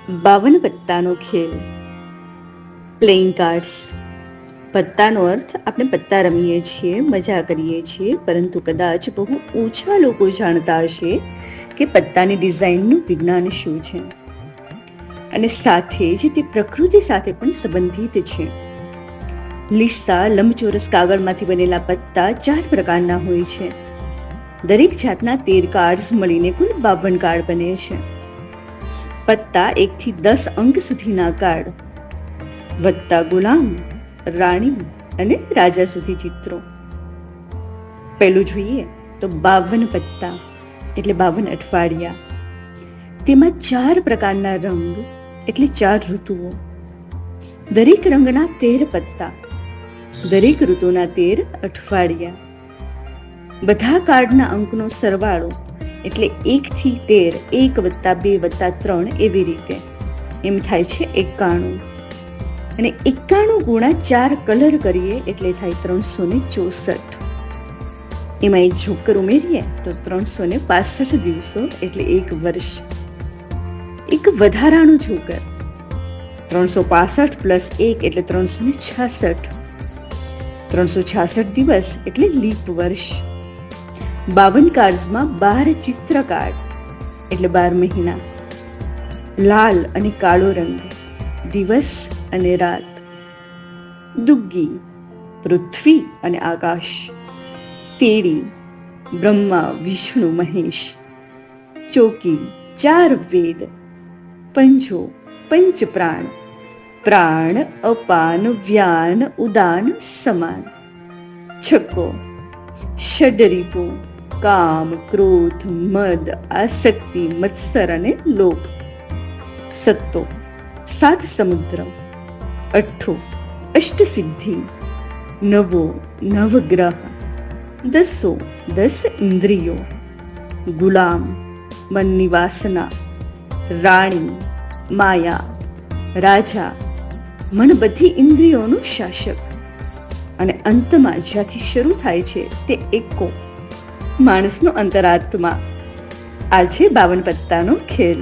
52 પત્તાનો ખેલ. Playing cards. પત્તાનો અર્થ આપણે પત્તા રમીએ છીએ, મજા કરીએ છીએ, પરંતુ કદાચ બહુ ઓછા લોકો જાણતા હશે કે પત્તાની ડિઝાઇનનું વિજ્ઞાન શું છે, અને સાથે જ તે પ્રકૃતિ સાથે પણ સંબંધિત છે. લીસા લંબચોરસ કાગળમાંથી બનેલા પત્તા 4 પ્રકારના હોય છે. દરેક જાતના 13 કાર્ડ્સ મળીને કુલ 52 કાર્ડ બને છે. પત્તા 1 થી 10 અંક સુધીના કાર્ડ, વત્તા ગુલામ, રાણી અને રાજા સુધી ચિત્રો. પહેલું જોઈએ તો 52 પત્તા એટલે 52 અઠવાડિયા. તેમાં 4 પ્રકારના રંગ એટલે 4 ઋતુઓ. દરેક રંગના 13 પત્તા, દરેક ઋતુના 13 અઠવાડિયા. બધા કાર્ડના અંકનો સરવાળો એટલે 1 થી 13, 1 વત્તા 2 વત્તા 3 એવી રીતે, એમ થાય છે 91. અને 91 ગુણા 4 કલર કરીએ એટલે થાય 364. એમાં એક જોકર ઉમેરીએ તો 365 દિવસો એટલે 1 વર્ષ. એક વધારાનું જોકર 365 પ્લસ 1 એટલે 366. 366 દિવસ એટલે લીપ વર્ષ. 52 કાર્ડ્સમાં 12 ચિત્ર કાર્ડ એટલે 12 મહિના. લાલ અને કાળો રંગ, દિવસ અને રાત. દુગ્ગી, પૃથ્વી અને આકાશ. તેડી, બ્રહ્મા વિષ્ણુ મહેશ. ચોકી, 4 વેદ. પંજો, પંચ પ્રાણ. પ્રાણ, અપાન, વ્યાન, ઉદાન, સમાન. છક્કો, ષડરીપુ, કામ, ક્રોધ, મદ, આસક્તિ, મત્સર અને લોભ. સત્તો, 7 સમુદ્ર. અઠ્ઠો, અષ્ટસિદ્ધિ. નવો, નવગ્રહ. દસો, 10 ઇન્દ્રિયો. ગુલામ, મનની વાસના. રાણી, માયા. રાજા, મન બધી ઇન્દ્રિયોનું શાસક. અને અંતમાં જ્યાંથી શરૂ થાય છે તે એકો, માણસનો અંતરાત્મા. આ છે 52 પત્તાનો ખેલ.